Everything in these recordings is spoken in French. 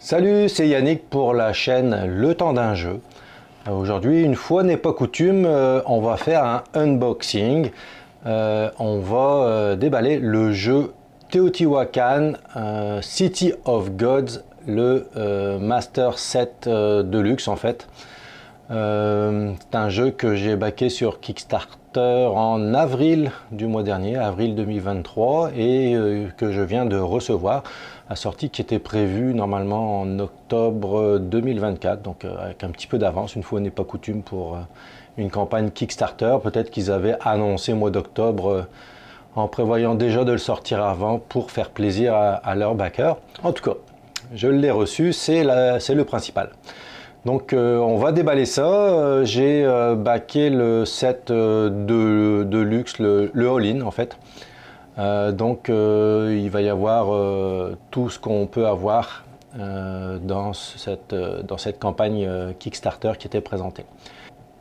Salut, c'est Yannick pour la chaîne Le Temps d'un jeu. Aujourd'hui, une fois n'est pas coutume, on va faire un unboxing. On va déballer le jeu Teotihuacan City of Gods, le Master Set Deluxe en fait. C'est un jeu que j'ai backé sur Kickstarter en avril du mois dernier, avril 2023, et que je viens de recevoir. La sortie qui était prévue normalement en octobre 2024, donc avec un petit peu d'avance, une fois n'est pas coutume pour une campagne Kickstarter. Peut-être qu'ils avaient annoncé au mois d'octobre en prévoyant déjà de le sortir avant pour faire plaisir à leurs backers. En tout cas, je l'ai reçu, c'est le principal. Donc on va déballer ça. J'ai backé le set de luxe, le all-in en fait. Il va y avoir tout ce qu'on peut avoir dans cette campagne Kickstarter qui était présentée.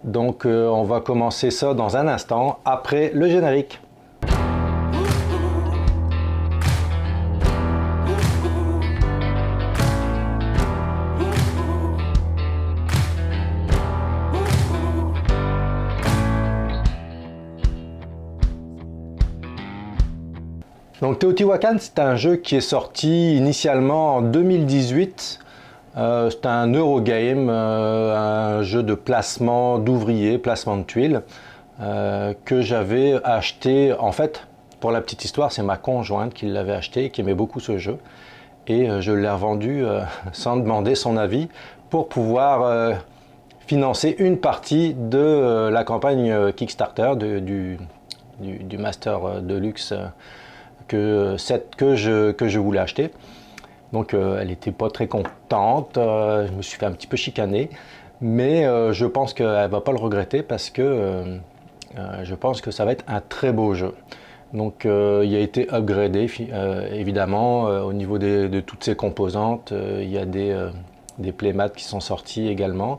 Donc on va commencer ça dans un instant après le générique. Donc Teotihuacan, c'est un jeu qui est sorti initialement en 2018. C'est un Eurogame, un jeu de placement d'ouvriers, placement de tuiles, que j'avais acheté. En fait, pour la petite histoire, c'est ma conjointe qui l'avait acheté, qui aimait beaucoup ce jeu. Et je l'ai revendu sans demander son avis pour pouvoir financer une partie de la campagne Kickstarter du Master Deluxe que je voulais acheter. Donc elle n'était pas très contente, je me suis fait un petit peu chicaner, mais je pense qu'elle ne va pas le regretter parce que je pense que ça va être un très beau jeu. Donc il a été upgradé évidemment au niveau de toutes ses composantes. Il y a des playmats qui sont sortis également.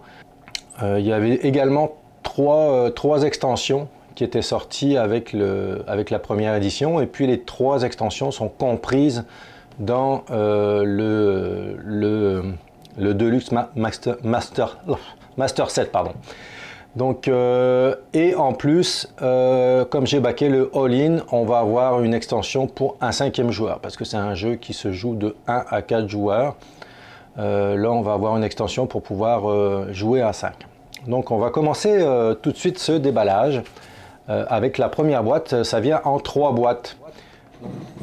Il y avait également trois extensions qui était sorti avec la première édition, et puis les trois extensions sont comprises dans le Deluxe Master Set, pardon. Donc et en plus, comme j'ai backé le all-in, on va avoir une extension pour un 5e joueur, parce que c'est un jeu qui se joue de 1 à 4 joueurs. Là on va avoir une extension pour pouvoir jouer à 5. Donc on va commencer tout de suite ce déballage. Avec la première boîte, ça vient en 3 boîtes.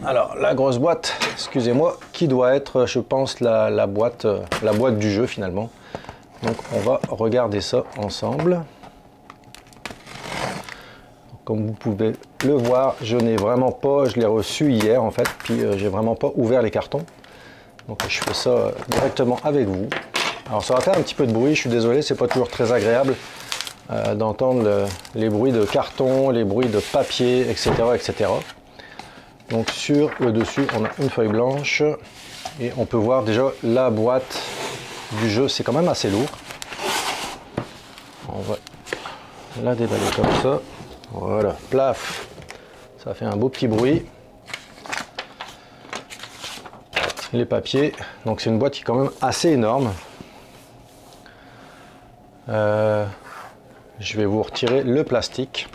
Alors la grosse boîte, excusez-moi, qui doit être, je pense, la boîte du jeu finalement. Donc on va regarder ça ensemble. Comme vous pouvez le voir, je l'ai reçu hier en fait, puis j'ai vraiment pas ouvert les cartons. Donc je fais ça directement avec vous. Alors ça va faire un petit peu de bruit, je suis désolé, c'est pas toujours très agréable d'entendre les bruits de carton, les bruits de papier, etc., etc. Donc sur le dessus, on a une feuille blanche et on peut voir déjà la boîte du jeu. C'est quand même assez lourd. On va la déballer comme ça. Voilà, plaf. Ça fait un beau petit bruit. Les papiers. Donc c'est une boîte qui est quand même assez énorme. Je vais vous retirer le plastique.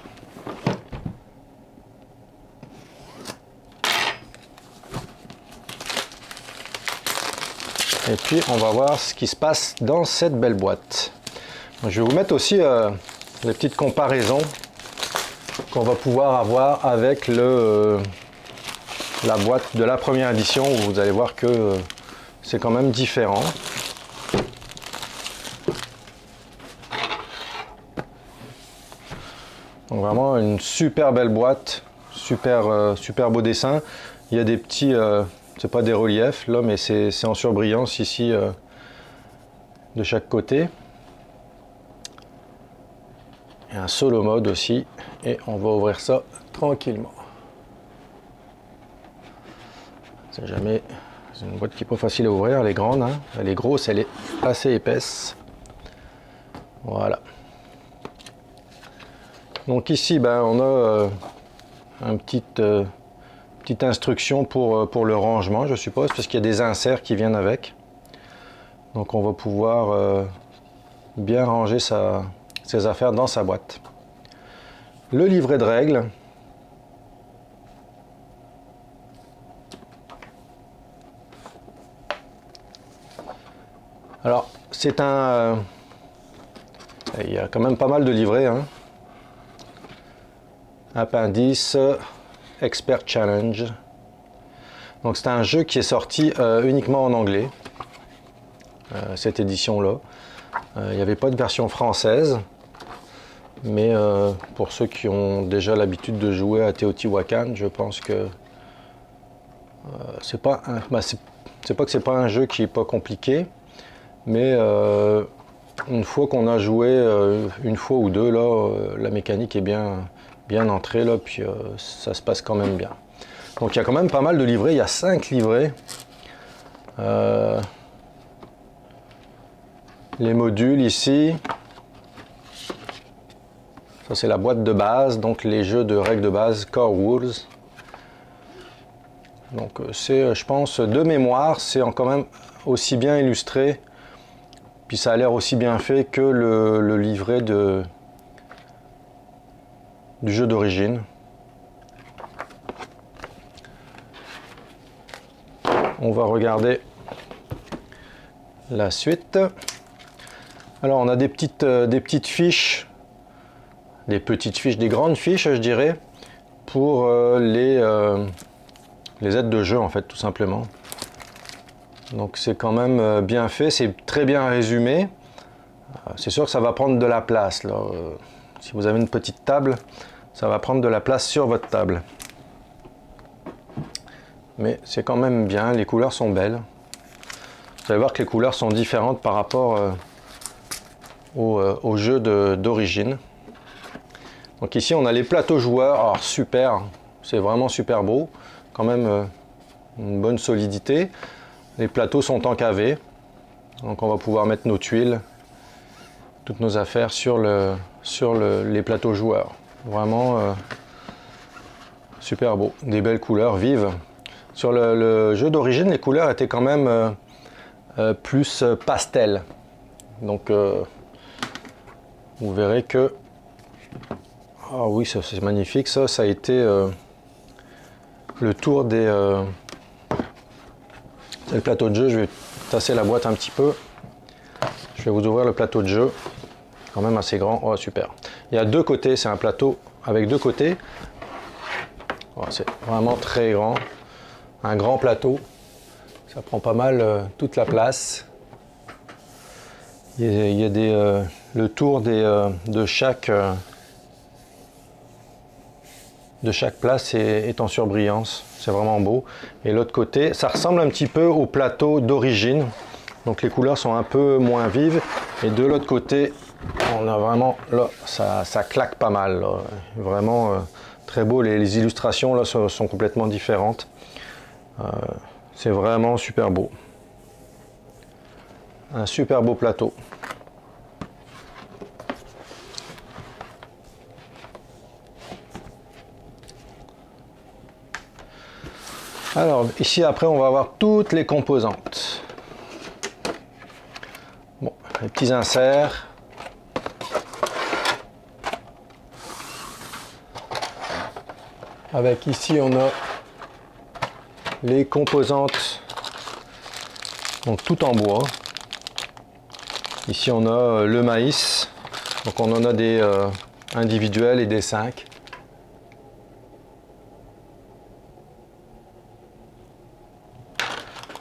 Et puis on va voir ce qui se passe dans cette belle boîte. Je vais vous mettre aussi les petites comparaisons qu'on va pouvoir avoir avec la boîte de la première édition, où vous allez voir que c'est quand même différent. Donc vraiment une super belle boîte, super beau dessin. Il y a des petits, c'est pas des reliefs là, mais c'est en surbrillance ici de chaque côté. Et un solo mode aussi, et on va ouvrir ça tranquillement. C'est jamais, c'est une boîte qui n'est pas facile à ouvrir, elle est grande, hein. Elle est grosse, elle est assez épaisse. Voilà. Donc ici, on a une petite instruction pour le rangement, je suppose, parce qu'il y a des inserts qui viennent avec. Donc on va pouvoir bien ranger ses affaires dans sa boîte. Le livret de règles. Alors c'est il y a quand même pas mal de livrets, hein. Appendice Expert Challenge. Donc c'est un jeu qui est sorti uniquement en anglais, cette édition-là. Il n'y avait pas de version française, mais pour ceux qui ont déjà l'habitude de jouer à Teotihuacan, je pense que c'est pas que c'est pas un jeu qui est pas compliqué, mais une fois qu'on a joué une fois ou deux, là, la mécanique est bien entrée, là, puis ça se passe quand même bien. Donc il y a quand même pas mal de livrets, il y a 5 livrets. Les modules ici. Ça c'est la boîte de base, donc les jeux de règles de base Core Rules. Donc c'est, je pense, de mémoire, c'est quand même aussi bien illustré, puis ça a l'air aussi bien fait que le livret du jeu d'origine. On va regarder la suite. Alors on a des petites fiches, des grandes fiches, je dirais, pour les aides de jeu, en fait, tout simplement. Donc c'est quand même bien fait, c'est très bien résumé. C'est sûr que ça va prendre de la place, là. Si vous avez une petite table, ça va prendre de la place sur votre table. Mais c'est quand même bien, les couleurs sont belles. Vous allez voir que les couleurs sont différentes par rapport au jeu d'origine. Donc ici on a les plateaux joueurs, alors super, c'est vraiment super beau, quand même une bonne solidité. Les plateaux sont encavés, donc on va pouvoir mettre nos tuiles, toutes nos affaires sur les plateaux joueurs. Vraiment super beau, des belles couleurs vives. Sur le jeu d'origine, les couleurs étaient quand même plus pastel. Donc vous verrez que... Ah oui, c'est magnifique, ça a été le tour des... c'est le plateau de jeu, je vais tasser la boîte un petit peu. Je vais vous ouvrir le plateau de jeu, quand même assez grand. Oh super. Il y a deux côtés, c'est un plateau avec deux côtés. Oh, c'est vraiment très grand. Un grand plateau, ça prend pas mal toute la place. Il y a le tour de chaque place est en surbrillance, c'est vraiment beau. Et l'autre côté, ça ressemble un petit peu au plateau d'origine, donc les couleurs sont un peu moins vives. Et de l'autre côté, on a vraiment, là, ça claque pas mal, là. Vraiment très beau, les illustrations là sont complètement différentes. C'est vraiment super beau. Un super beau plateau. Alors ici après on va avoir toutes les composantes. Bon, les petits inserts. Avec ici on a les composantes, donc tout en bois. Ici on a le maïs, donc on en a des individuels et des 5.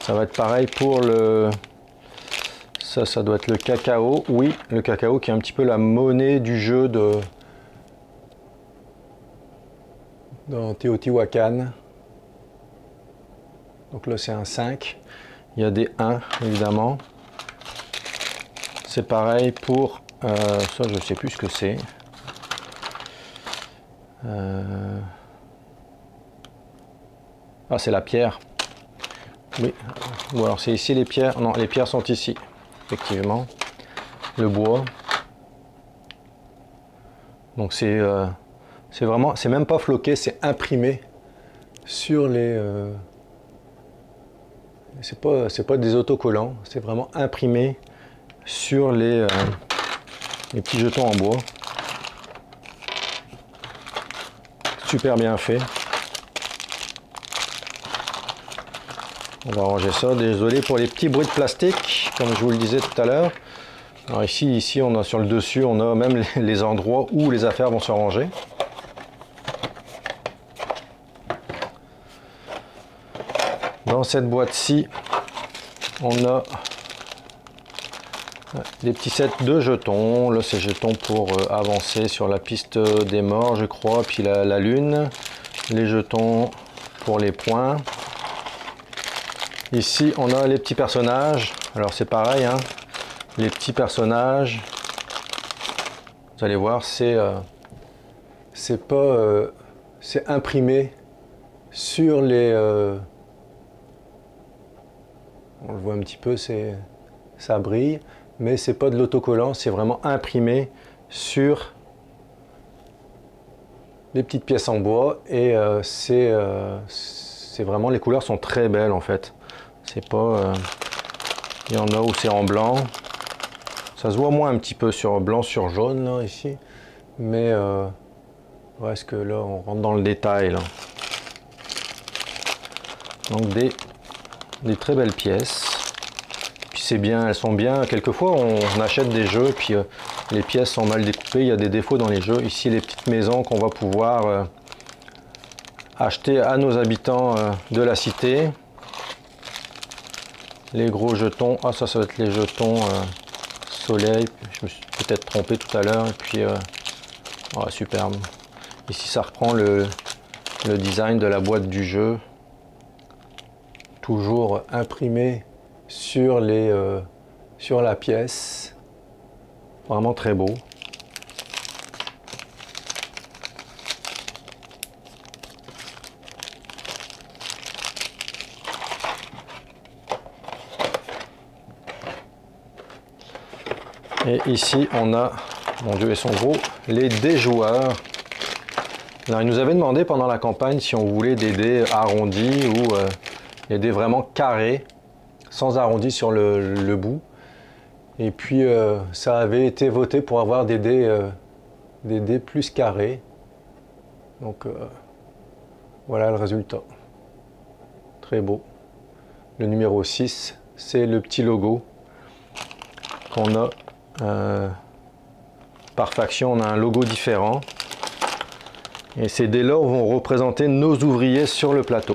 Ça va être pareil pour le... Ça doit être le cacao. Oui, le cacao qui est un petit peu la monnaie du jeu dans Teotihuacan. Donc là c'est un 5. Il y a des 1 évidemment. C'est pareil pour... ça je ne sais plus ce que c'est. Ah c'est la pierre. Oui. Ou alors c'est ici les pierres. Non, les pierres sont ici. Effectivement. Le bois. Donc c'est vraiment... C'est même pas floqué, c'est imprimé sur les C'est pas des autocollants, c'est vraiment imprimé sur les petits jetons en bois. Super bien fait. On va ranger ça. Désolé pour les petits bruits de plastique, comme je vous le disais tout à l'heure. Alors ici on a sur le dessus, on a même les endroits où les affaires vont se ranger. Dans cette boîte-ci, on a des petits sets de jetons. Là, c'est jetons pour avancer sur la piste des morts, je crois, puis la lune. Les jetons pour les points. Ici, on a les petits personnages. Alors, c'est pareil, hein. Les petits personnages, vous allez voir, c'est imprimé sur les... on le voit un petit peu, ça brille, mais c'est pas de l'autocollant, c'est vraiment imprimé sur les petites pièces en bois et c'est vraiment, les couleurs sont très belles en fait. C'est pas... il y en a où c'est en blanc. Ça se voit moins un petit peu sur blanc sur jaune là ici, mais ouais, est-ce que là on rentre dans le détail là. Donc des très belles pièces. Puis c'est bien, elles sont bien. Quelquefois on achète des jeux puis les pièces sont mal découpées. Il y a des défauts dans les jeux. Ici les petites maisons qu'on va pouvoir acheter à nos habitants de la cité. Les gros jetons. Ah, ça va être les jetons soleil. Je me suis peut-être trompé tout à l'heure. Et puis oh, superbe. Ici ça reprend le design de la boîte du jeu. Toujours imprimé sur la pièce. Vraiment très beau. Et ici on a, mon Dieu, ils sont gros, les dés joueurs. Alors, ils nous avaient demandé pendant la campagne si on voulait des dés arrondis ou des dés vraiment carrés, sans arrondi sur le bout. Et puis ça avait été voté pour avoir des dés plus carrés. Donc voilà le résultat. Très beau. Le numéro 6, c'est le petit logo qu'on a. Par faction, on a un logo différent. Et ces dés-là vont représenter nos ouvriers sur le plateau.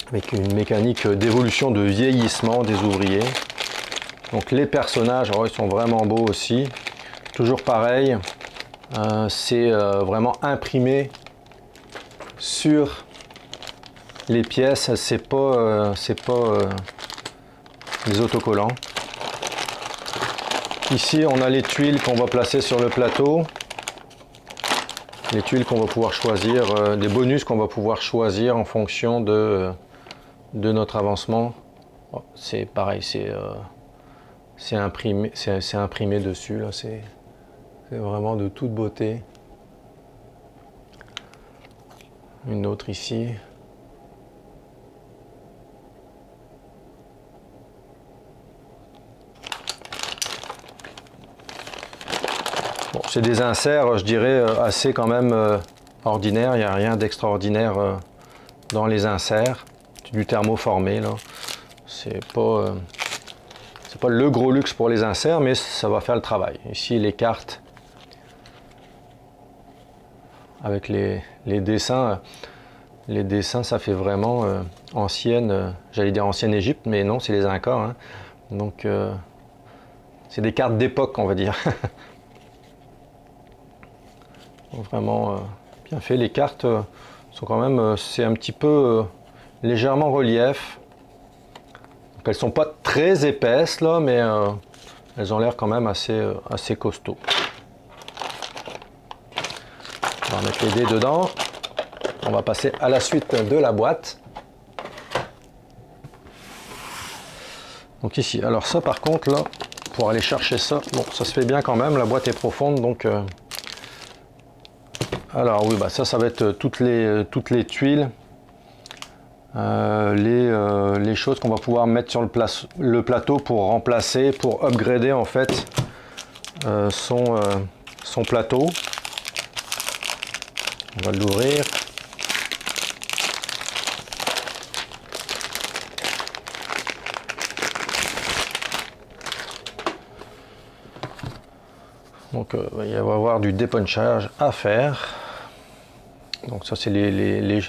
Avec une mécanique d'évolution, de vieillissement des ouvriers. Donc les personnages, oh, ils sont vraiment beaux aussi. Toujours pareil, c'est vraiment imprimé sur les pièces. C'est pas des autocollants. Ici, on a les tuiles qu'on va placer sur le plateau. Les tuiles qu'on va pouvoir choisir, des bonus qu'on va pouvoir choisir en fonction de notre avancement. Oh, c'est pareil, c'est imprimé dessus, là, c'est vraiment de toute beauté. Une autre ici. Bon, c'est des inserts, je dirais, assez quand même ordinaires. Il n'y a rien d'extraordinaire dans les inserts. C'est du thermoformé, là. C'est pas le gros luxe pour les inserts, mais ça va faire le travail. Ici, les cartes avec les dessins. Les dessins, ça fait vraiment ancienne, j'allais dire ancienne Égypte, mais non, c'est les Incas. Hein. Donc, c'est des cartes d'époque, on va dire. Vraiment bien fait. Les cartes sont quand même, c'est un petit peu légèrement relief. Donc, elles sont pas très épaisses là, mais elles ont l'air quand même assez costauds. On va mettre les dés dedans. On va passer à la suite de la boîte. Donc ici, alors ça par contre là, pour aller chercher ça, bon ça se fait bien quand même, la boîte est profonde donc... Alors oui, bah ça va être toutes les tuiles les choses qu'on va pouvoir mettre sur le plateau pour remplacer, pour upgrader en fait son plateau. On va l'ouvrir. Donc il va y avoir du dépunchage à faire. Donc ça c'est les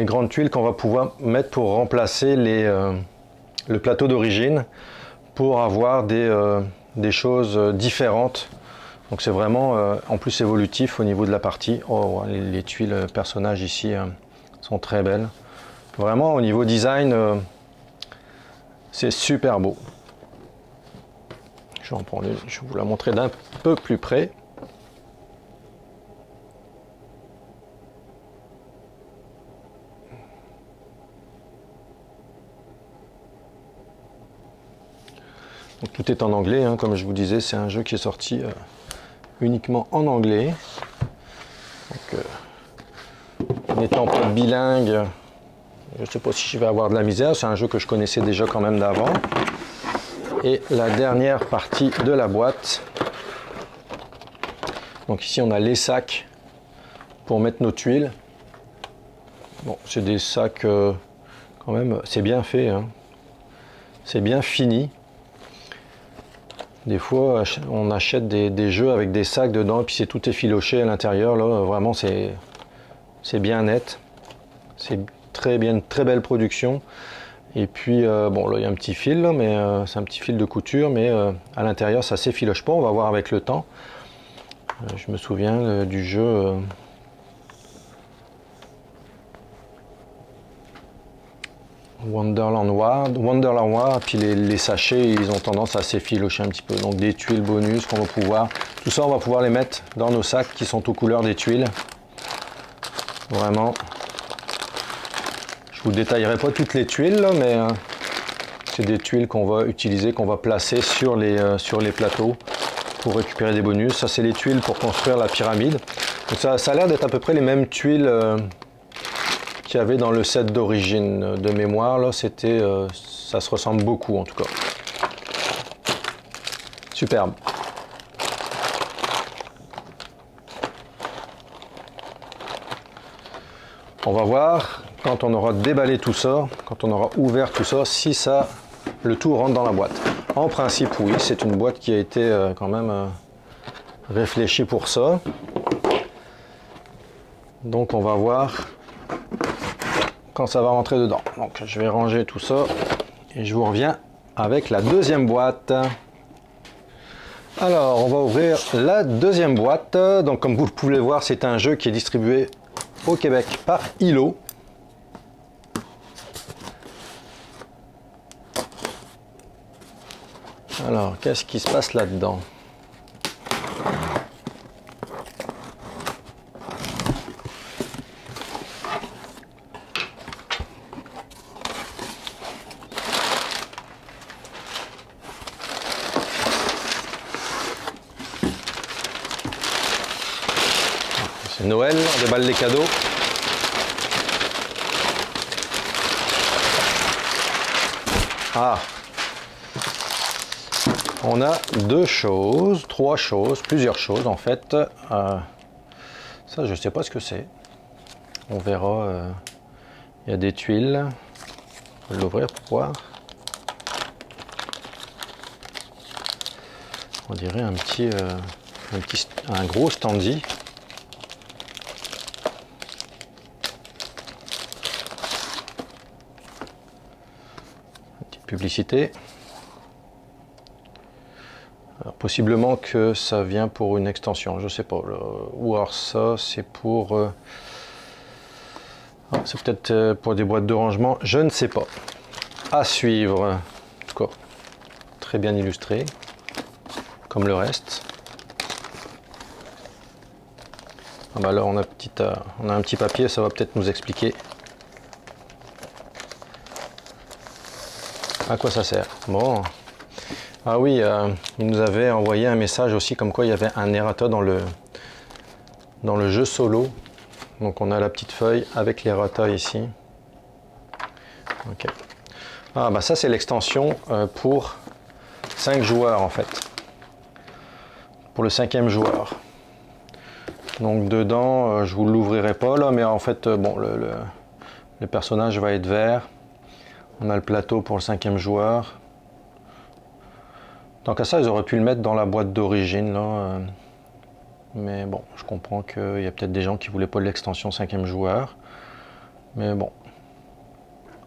grandes tuiles qu'on va pouvoir mettre pour remplacer le plateau d'origine, pour avoir des choses différentes. Donc c'est vraiment en plus évolutif au niveau de la partie. Oh, les tuiles personnages ici sont très belles. Vraiment au niveau design, c'est super beau. Je vais en prendre une, je vais vous la montrer d'un peu plus près. Donc, tout est en anglais, hein, comme je vous disais, c'est un jeu qui est sorti uniquement en anglais. Donc, n'étant pas bilingue, je ne sais pas si je vais avoir de la misère, c'est un jeu que je connaissais déjà quand même d'avant. Et la dernière partie de la boîte. Donc ici on a les sacs pour mettre nos tuiles. Bon, c'est des sacs quand même, c'est bien fait, hein. C'est bien fini. Des fois on achète des jeux avec des sacs dedans et puis tout est filoché à l'intérieur. Là vraiment c'est bien net. C'est très bien, très belle production. Et puis bon là il y a un petit fil là, mais c'est un petit fil de couture, mais à l'intérieur ça s'effiloche pas, on va voir avec le temps. Je me souviens du jeu Wonderland War, puis les sachets ils ont tendance à s'effilocher un petit peu. Donc des tuiles bonus qu'on va pouvoir, tout ça on va pouvoir les mettre dans nos sacs qui sont aux couleurs des tuiles. Vraiment. Je vous détaillerai pas toutes les tuiles là, mais c'est des tuiles qu'on va utiliser, qu'on va placer sur les plateaux pour récupérer des bonus. Ça c'est les tuiles pour construire la pyramide. Donc ça a l'air d'être à peu près les mêmes tuiles qu'il y avait dans le set d'origine. De mémoire là, c'était ça se ressemble beaucoup en tout cas. Superbe. On va voir quand on aura déballé tout ça, quand on aura ouvert tout ça, si le tout rentre dans la boîte. En principe, oui, c'est une boîte qui a été quand même réfléchie pour ça. Donc on va voir quand ça va rentrer dedans. Donc je vais ranger tout ça et je vous reviens avec la deuxième boîte. Alors on va ouvrir la deuxième boîte. Donc comme vous pouvez le voir, c'est un jeu qui est distribué au Québec par ILO. Alors, qu'est-ce qui se passe là-dedans? C'est Noël, on déballe les cadeaux. Ah! On a deux choses, trois choses, plusieurs choses en fait. Ça, je ne sais pas ce que c'est. On verra. Il y a des tuiles. On va l'ouvrir pour voir. On dirait un gros standy. Une petite publicité. Alors, possiblement que ça vient pour une extension, je sais pas. Ou alors ça, c'est pour... c'est peut-être pour des boîtes de rangement, je ne sais pas. À suivre. En tout cas, très bien illustré, comme le reste. Ah bah là, on a un petit papier, ça va peut-être nous expliquer à quoi ça sert. Bon. Ah oui, il nous avait envoyé un message aussi comme quoi il y avait un errata dans le jeu solo. Donc on a la petite feuille avec l'errata ici. Ok. Ah bah ça c'est l'extension pour 5 joueurs en fait. Pour le 5e joueur. Donc dedans, je vous l'ouvrirai pas là, mais en fait, bon, le personnage va être vert. On a le plateau pour le 5e joueur. Tant qu'à ça, ils auraient pu le mettre dans la boîte d'origine là. Mais bon, je comprends qu'il y a peut-être des gens qui voulaient pas l'extension 5e joueur. Mais bon.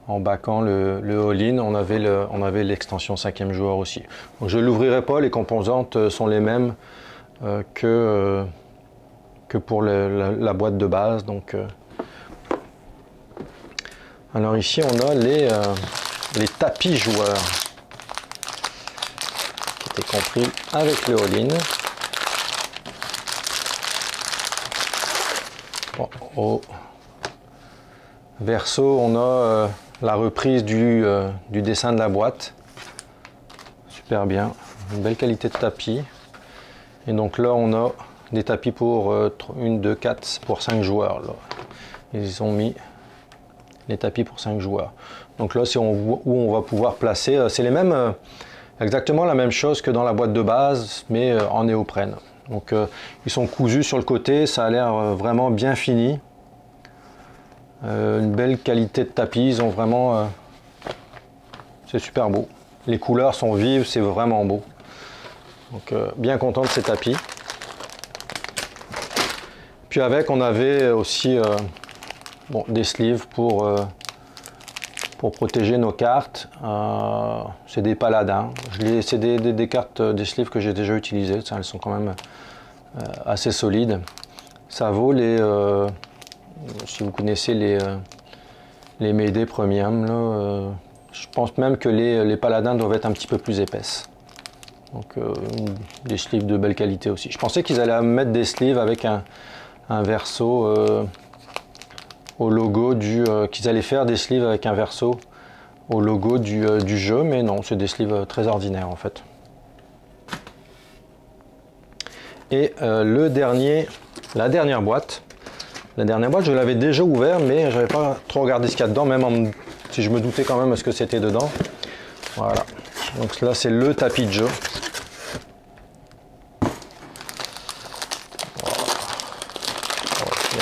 En baquant le all-in, on avait l'extension 5e joueur aussi. Donc je ne l'ouvrirai pas, les composantes sont les mêmes que pour la boîte de base. Donc, alors ici on a les tapis joueurs qui étaient compris avec le all-in. Bon, au verso on a la reprise du dessin de la boîte. Super bien, une belle qualité de tapis. Et donc là on a des tapis pour 1, 2, 4 pour 5 joueurs. Là. Ils ont mis les tapis pour 5 joueurs. Donc là c'est où on va pouvoir placer. C'est les mêmes, exactement la même chose que dans la boîte de base, mais en néoprène. Donc ils sont cousus sur le côté, ça a l'air vraiment bien fini. Une belle qualité de tapis, ils ont vraiment... c'est super beau. Les couleurs sont vives, c'est vraiment beau. Donc bien content de ces tapis. Puis avec, on avait aussi bon, des sleeves pour protéger nos cartes. C'est des paladins. C'est des cartes, des sleeves que j'ai déjà utilisées. Elles sont quand même assez solides. Ça vaut les... si vous connaissez les Mayday Premium, là, je pense même que les paladins doivent être un petit peu plus épaisses. Donc des sleeves de belle qualité aussi. Je pensais qu'ils allaient mettre des sleeves avec un verso au logo qu'ils allaient faire des sleeves avec un verso au logo du jeu, mais non, c'est des sleeves très ordinaires en fait. Et la dernière boîte, je l'avais déjà ouvert, mais je n'avais pas trop regardé ce qu'il y a dedans, même si je me doutais quand même ce que c'était dedans. Voilà. Donc là, c'est le tapis de jeu.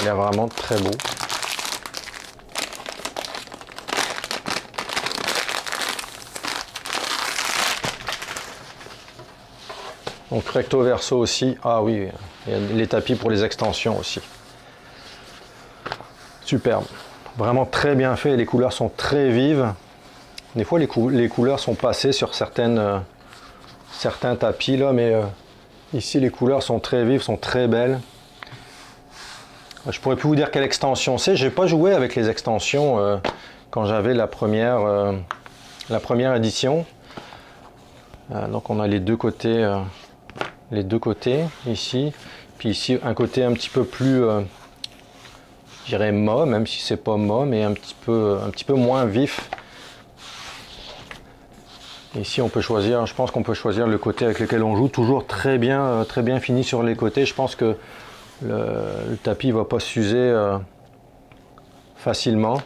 Il est vraiment très beau. Donc recto verso aussi. Ah oui, il y a les tapis pour les extensions aussi. Superbe. Vraiment très bien fait. Les couleurs sont très vives. Des fois, les couleurs sont passées sur certains tapis là, mais ici les couleurs sont très vives, sont très belles. Je pourrais plus vous dire quelle extension c'est. J'ai pas joué avec les extensions quand j'avais la première édition. Donc on a les deux côtés ici, puis ici un côté un petit peu plus, je dirais mat, même si c'est pas mat, mais un petit peu moins vif. Ici on peut choisir, je pense qu'on peut choisir le côté avec lequel on joue, toujours très bien fini sur les côtés. Je pense que le tapis ne va pas s'user facilement.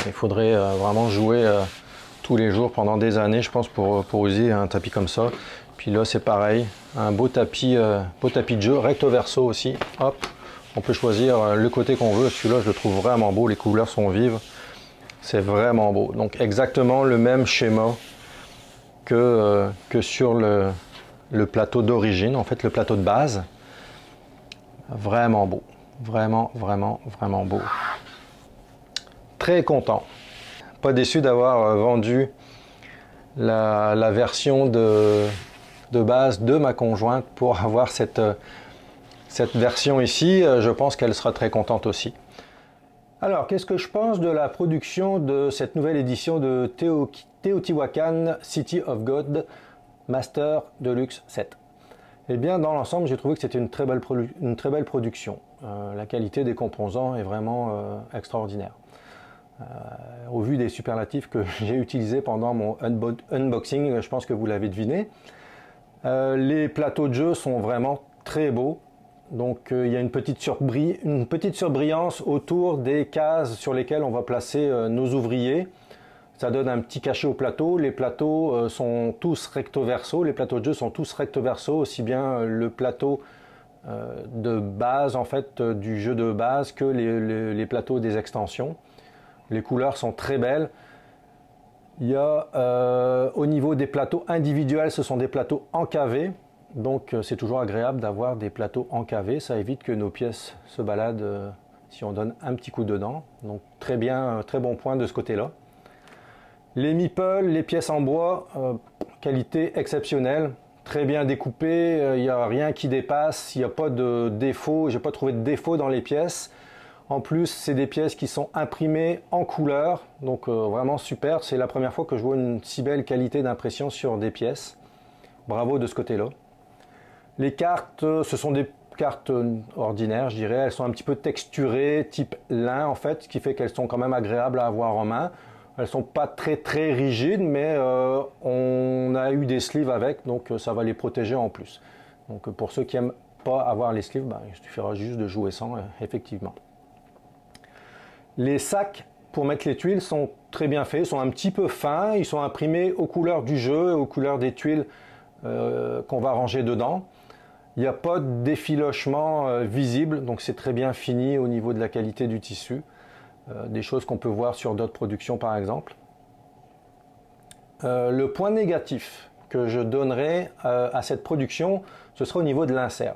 Il faudrait vraiment jouer tous les jours pendant des années, je pense, pour user un tapis comme ça. Puis là, c'est pareil, un beau tapis de jeu, recto verso aussi. Hop, on peut choisir le côté qu'on veut. Celui-là, je le trouve vraiment beau. Les couleurs sont vives. C'est vraiment beau. Donc, exactement le même schéma que sur le plateau d'origine, en fait, le plateau de base. Vraiment beau. Vraiment beau. Très content. Pas déçu d'avoir vendu la version de base de ma conjointe pour avoir cette version ici. Je pense qu'elle sera très contente aussi. Alors, qu'est-ce que je pense de la production de cette nouvelle édition de Teotihuacan City of God Master Deluxe 7? Eh bien, dans l'ensemble, j'ai trouvé que c'était une très belle production. La qualité des composants est vraiment extraordinaire. Au vu des superlatifs que j'ai utilisés pendant mon unboxing, je pense que vous l'avez deviné. Les plateaux de jeu sont vraiment très beaux. Donc il y a une petite surbrillance autour des cases sur lesquelles on va placer nos ouvriers. Ça donne un petit cachet au plateau. Les plateaux sont tous recto verso. Les plateaux de jeu sont tous recto verso, aussi bien le plateau de base en fait du jeu de base que les plateaux des extensions. Les couleurs sont très belles. Il y a au niveau des plateaux individuels, ce sont des plateaux encavés. Donc c'est toujours agréable d'avoir des plateaux encavés. Ça évite que nos pièces se baladent si on donne un petit coup dedans. Donc très bien, très bon point de ce côté-là. Les meeples, les pièces en bois, qualité exceptionnelle, très bien découpées, il n'y a rien qui dépasse, il n'y a pas de défaut, j'ai pas trouvé de défaut dans les pièces. En plus, c'est des pièces qui sont imprimées en couleur, donc vraiment super. C'est la première fois que je vois une si belle qualité d'impression sur des pièces. Bravo de ce côté-là. Les cartes, ce sont des cartes ordinaires, je dirais. Elles sont un petit peu texturées, type lin en fait, ce qui fait qu'elles sont quand même agréables à avoir en main. Elles sont pas très rigides, mais on a eu des sleeves avec, donc ça va les protéger en plus. Donc pour ceux qui n'aiment pas avoir les sleeves, il suffira juste de jouer sans, effectivement. Les sacs pour mettre les tuiles sont très bien faits, sont un petit peu fins, ils sont imprimés aux couleurs du jeu, aux couleurs des tuiles qu'on va ranger dedans. Il n'y a pas de défilochement visible, donc c'est très bien fini au niveau de la qualité du tissu. Des choses qu'on peut voir sur d'autres productions par exemple. Le point négatif que je donnerais à cette production, ce sera au niveau de l'insert.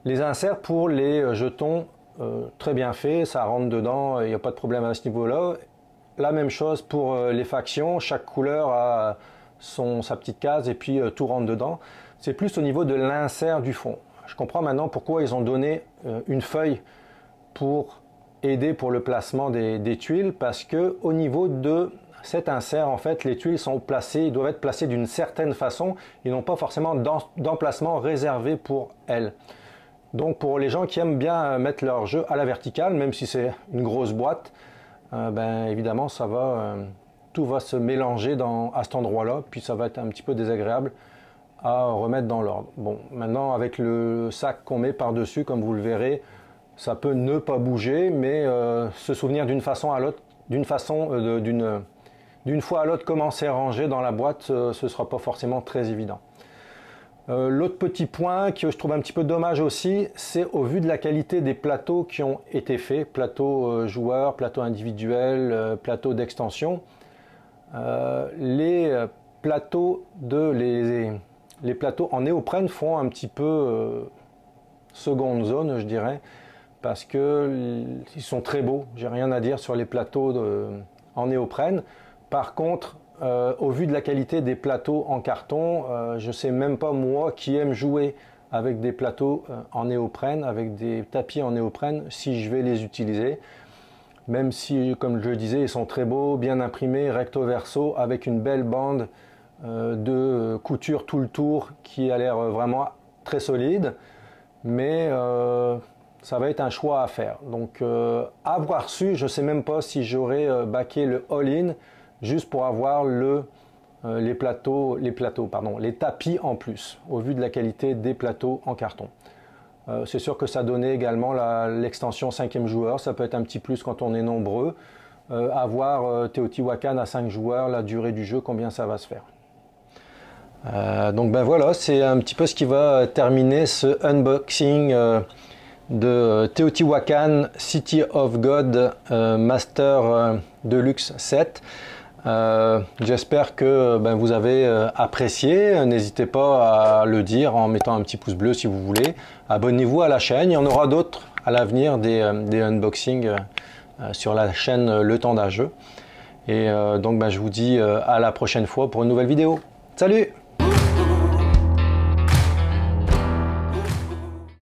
Les inserts pour les jetons, très bien faits, ça rentre dedans, il n'y a pas de problème à ce niveau-là. La même chose pour les factions, chaque couleur a sa petite case et puis tout rentre dedans. C'est plus au niveau de l'insert du fond. Je comprends maintenant pourquoi ils ont donné une feuille pour aider pour le placement des tuiles, parce que au niveau de cet insert, en fait, les tuiles sont placées, ils doivent être placées d'une certaine façon, ils n'ont pas forcément d'emplacement réservé pour elles. Donc pour les gens qui aiment bien mettre leur jeu à la verticale, même si c'est une grosse boîte, évidemment tout va se mélanger à cet endroit-là, puis ça va être un petit peu désagréable à remettre dans l'ordre. Bon, maintenant avec le sac qu'on met par-dessus, comme vous le verrez, ça peut ne pas bouger, mais se souvenir d'une façon à l'autre, d'une fois à l'autre comment c'est rangé dans la boîte, ce ne sera pas forcément très évident. L'autre petit point que je trouve un petit peu dommage aussi, c'est au vu de la qualité des plateaux qui ont été faits, plateaux joueurs, plateaux individuels, plateaux d'extension. Les plateaux en néoprène font un petit peu seconde zone, je dirais, parce que ils sont très beaux. J'ai rien à dire sur les plateaux en néoprène. Par contre, au vu de la qualité des plateaux en carton, je sais même pas moi qui aime jouer avec des plateaux en néoprène, avec des tapis en néoprène, si je vais les utiliser. Même si, comme je le disais, ils sont très beaux, bien imprimés, recto verso, avec une belle bande de couture tout le tour qui a l'air vraiment très solide. Mais ça va être un choix à faire. Donc avoir su, je ne sais même pas si j'aurais backé le all-in juste pour avoir les tapis en plus, au vu de la qualité des plateaux en carton. C'est sûr que ça donnait également l'extension 5e joueur, ça peut être un petit plus quand on est nombreux. Avoir Teotihuacan à 5 joueurs, la durée du jeu, combien ça va se faire. Donc voilà, c'est un petit peu ce qui va terminer ce unboxing de Teotihuacan City of God Master Deluxe Set. J'espère que vous avez apprécié. N'hésitez pas à le dire en mettant un petit pouce bleu si vous voulez. Abonnez-vous à la chaîne, il y en aura d'autres à l'avenir, des unboxings sur la chaîne Le Temps d'un Jeu. Et donc je vous dis à la prochaine fois pour une nouvelle vidéo. Salut!